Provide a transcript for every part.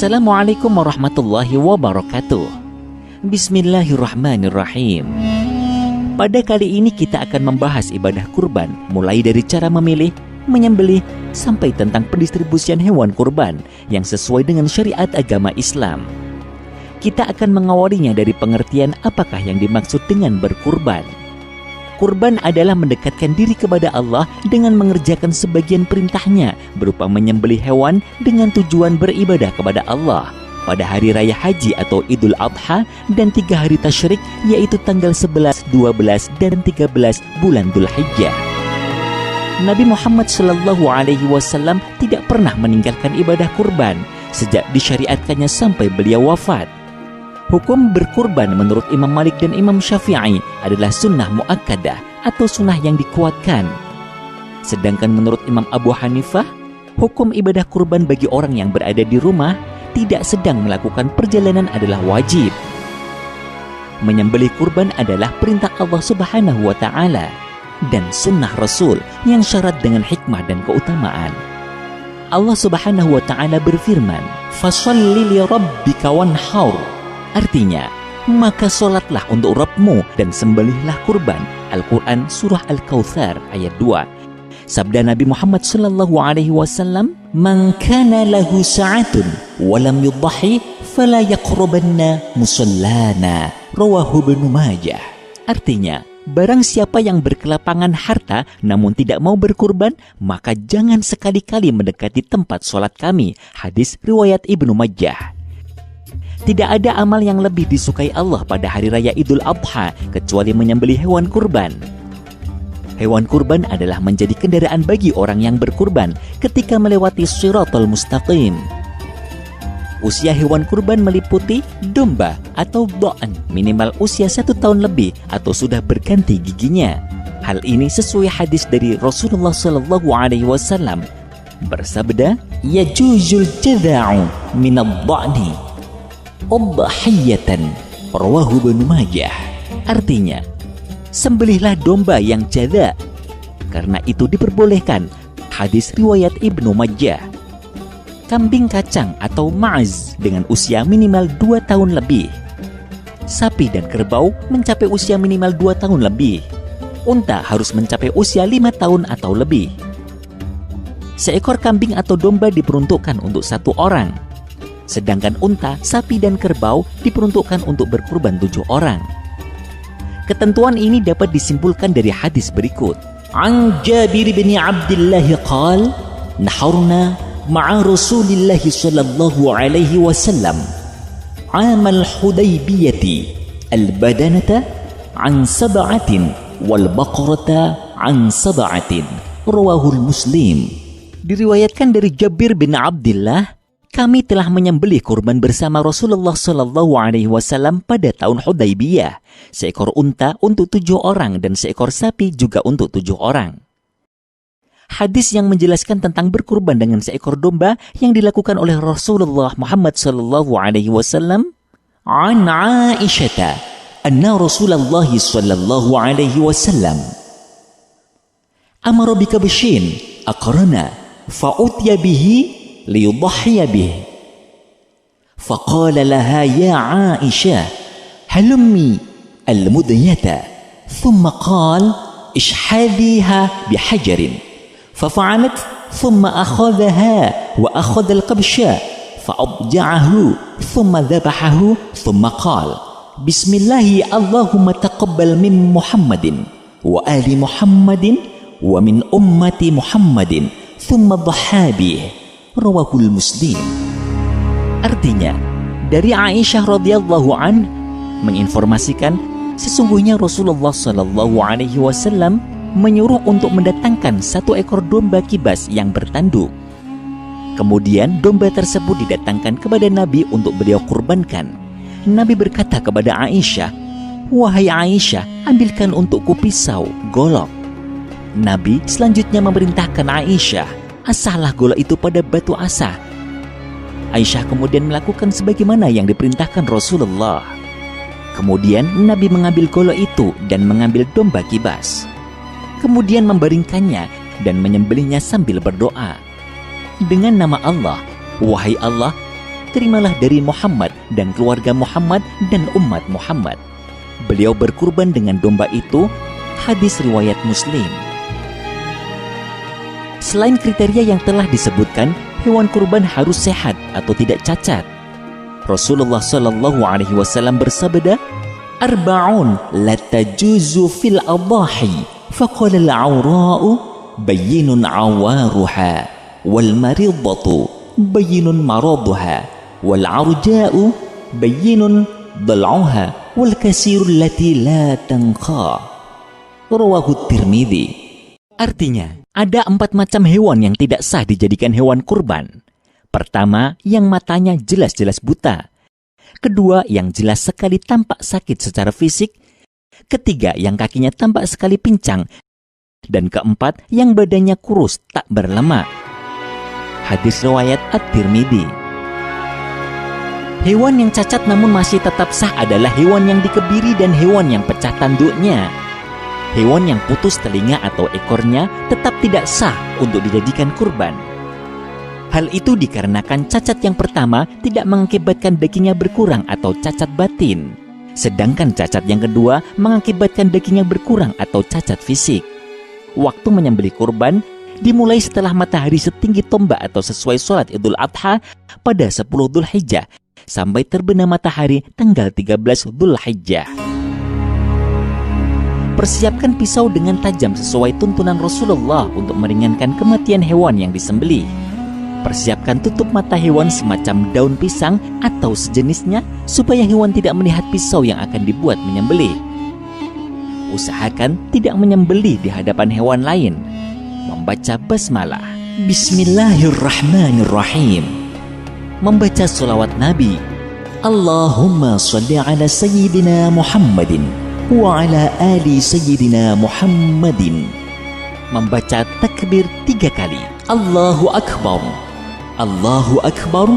Assalamualaikum warahmatullahi wabarakatuh. Bismillahirrahmanirrahim. Pada kali ini kita akan membahas ibadah kurban, mulai dari cara memilih, menyembelih, sampai tentang pendistribusian hewan kurban yang sesuai dengan syariat agama Islam. Kita akan mengawalinya dari pengertian apakah yang dimaksud dengan berkurban. Kurban adalah mendekatkan diri kepada Allah dengan mengerjakan sebagian perintahnya berupa menyembelih hewan dengan tujuan beribadah kepada Allah pada hari raya haji atau Idul Adha dan 3 hari tasyrik, yaitu tanggal 11, 12, dan 13 bulan Dzulhijjah. Nabi Muhammad SAW tidak pernah meninggalkan ibadah kurban sejak disyariatkannya sampai beliau wafat. Hukum berkurban menurut Imam Malik dan Imam Syafi'i adalah sunnah muakkadah atau sunnah yang dikuatkan. Sedangkan menurut Imam Abu Hanifah, hukum ibadah kurban bagi orang yang berada di rumah tidak sedang melakukan perjalanan adalah wajib. Menyembelih kurban adalah perintah Allah Subhanahu wa Ta'ala dan sunnah Rasul yang syarat dengan hikmah dan keutamaan. Allah Subhanahu wa Ta'ala berfirman, "Fasholli li rabbika wanhar." Artinya, maka solatlah untuk Rabbmu dan sembelihlah kurban. Al-Quran Surah Al-Kautsar ayat 2. Sabda Nabi Muhammad SAW, "Man kana lahu sa'atun wa lam yudhahi fala yaqrubanna musallana." Rawahu Ibnu Majah. Artinya, barang siapa yang berkelapangan harta namun tidak mau berkurban, maka jangan sekali-kali mendekati tempat solat kami. Hadis riwayat Ibnu Majah. Tidak ada amal yang lebih disukai Allah pada hari raya Idul Adha kecuali menyembelih hewan kurban. Hewan kurban adalah menjadi kendaraan bagi orang yang berkurban ketika melewati Shiratal Mustaqim. Usia hewan kurban meliputi domba atau dha'n minimal usia 1 tahun lebih atau sudah berganti giginya. Hal ini sesuai hadis dari Rasulullah SAW bersabda, "Yajuzul jada'u minad dha'ni udhiyatan." Rawahu Ibnu Majah. Artinya, sembelihlah domba yang jadha, karena itu diperbolehkan. Hadis riwayat Ibnu Majah. Kambing kacang atau ma'az dengan usia minimal 2 tahun lebih. Sapi dan kerbau mencapai usia minimal 2 tahun lebih. Unta harus mencapai usia 5 tahun atau lebih. Seekor kambing atau domba diperuntukkan untuk 1 orang. Sedangkan unta, sapi, dan kerbau diperuntukkan untuk berkurban 7 orang. Ketentuan ini dapat disimpulkan dari hadis berikut. An Jabir bin Abdullah qala, "Naharna ma'a Rasulillah sallallahu alaihi wasallam amal Hudaybiyati al-badanata an sab'atin wal baqarata an sab'atin." Rawahul Muslim. Diriwayatkan dari Jabir bin Abdullah, kami telah menyembelih kurban bersama Rasulullah SAW pada tahun Hudaybiyah. Seekor unta untuk 7 orang dan seekor sapi juga untuk 7 orang. Hadis yang menjelaskan tentang berkurban dengan seekor domba yang dilakukan oleh Rasulullah Muhammad SAW. An Aisyah anna Rasulullah SAW amara bikabshin aqrana fa'utiya bihi liyudhhiya bih. Faqala laha ya Aisyah halummi al-mudiyata. Thumma qala ishhadiha bihajarin. Fafa'alat thumma akhadhaha wa akhadha al-qabsha fa'adja'ahu thumma dhabahahu thumma qala bismillahi Allahumma taqabbal min Muhammadin wa ali Muhammadin wa min ummati Muhammadin thumma dhahha bih. Rawahul Muslim. Artinya, dari Aisyah radhiyallahu an menginformasikan sesungguhnya Rasulullah SAW menyuruh untuk mendatangkan 1 ekor domba kibas yang bertanduk. Kemudian domba tersebut didatangkan kepada Nabi untuk beliau kurbankan. Nabi berkata kepada Aisyah, "Wahai Aisyah, ambilkan untukku pisau, golok." Nabi selanjutnya memerintahkan Aisyah, "Asahlah golok itu pada batu asah." Aisyah kemudian melakukan sebagaimana yang diperintahkan Rasulullah. Kemudian Nabi mengambil golok itu dan mengambil domba kibas. Kemudian membaringkannya dan menyembelihnya sambil berdoa. Dengan nama Allah, "Wahai Allah, terimalah dari Muhammad dan keluarga Muhammad dan umat Muhammad. Beliau berkurban dengan domba itu, hadis riwayat Muslim. Selain kriteria yang telah disebutkan, hewan kurban harus sehat atau tidak cacat. Rasulullah Shallallahu Alaihi Wasallam bersabda, "Arba'un la tajuzu fil adahi, faqala al-awra'u bayyinun awaruha, wal maridatu bayyinun maraduha, wal arja'u bayyinun dal'uha, wal kasirul lati la tanqa." Rawahu Tirmidzi. Artinya, ada 4 macam hewan yang tidak sah dijadikan hewan kurban. Pertama, yang matanya jelas-jelas buta. Kedua, yang jelas sekali tampak sakit secara fisik. Ketiga, yang kakinya tampak sekali pincang. Dan keempat, yang badannya kurus tak berlemak. Hadis riwayat At-Tirmidzi. Hewan yang cacat namun masih tetap sah adalah hewan yang dikebiri dan hewan yang pecah tanduknya. Hewan yang putus telinga atau ekornya tetap tidak sah untuk dijadikan kurban. Hal itu dikarenakan cacat yang pertama tidak mengakibatkan dagingnya berkurang atau cacat batin. Sedangkan cacat yang kedua mengakibatkan dagingnya berkurang atau cacat fisik. Waktu menyembelih kurban dimulai setelah matahari setinggi tombak atau sesuai sholat Idul Adha pada 10 Dzulhijjah sampai terbenam matahari tanggal 13 Dzulhijjah. Persiapkan pisau dengan tajam sesuai tuntunan Rasulullah untuk meringankan kematian hewan yang disembelih. Persiapkan tutup mata hewan semacam daun pisang atau sejenisnya supaya hewan tidak melihat pisau yang akan dibuat menyembelih. Usahakan tidak menyembelih di hadapan hewan lain. Membaca basmalah, Bismillahirrahmanirrahim. Membaca sholawat Nabi, Allahumma sholli ala Sayyidina Muhammadin wa ala ali Sayyidina Muhammadin. Membaca takbir 3 kali, Allahu Akbar, Allahu Akbar,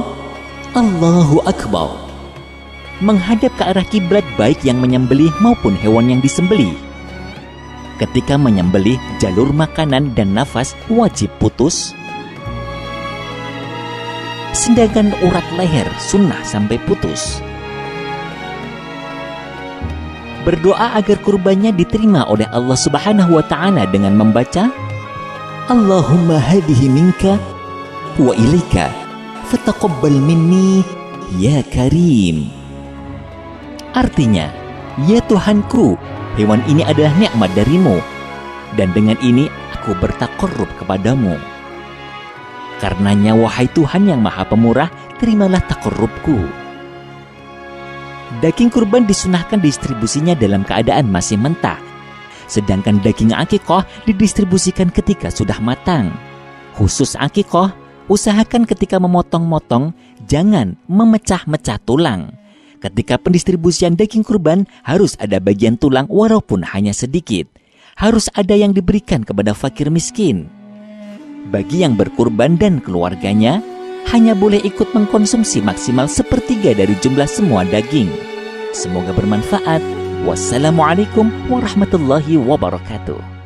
Allahu Akbar. Menghadap ke arah kiblat baik yang menyembelih maupun hewan yang disembelih. Ketika menyembelih, jalur makanan dan nafas wajib putus. Sedangkan urat leher sunnah sampai putus. Berdoa agar kurbannya diterima oleh Allah Subhanahu wa Ta'ala dengan membaca, Allahumma hadihi minka wa ilaika fataqabbal minni ya karim. Artinya, ya Tuhanku, hewan ini adalah nikmat darimu, dan dengan ini aku bertakarrub kepadamu. Karenanya, wahai Tuhan yang Maha Pemurah, terimalah takarrubku. Daging kurban disunahkan distribusinya dalam keadaan masih mentah, sedangkan daging akikoh didistribusikan ketika sudah matang. Khusus akikoh, usahakan ketika memotong-motong, jangan memecah-mecah tulang. Ketika pendistribusian daging kurban, harus ada bagian tulang walaupun hanya sedikit. Harus ada yang diberikan kepada fakir miskin. Bagi yang berkurban dan keluarganya, hanya boleh ikut mengkonsumsi maksimal 1/3 dari jumlah semua daging. Semoga bermanfaat. Wassalamualaikum warahmatullahi wabarakatuh.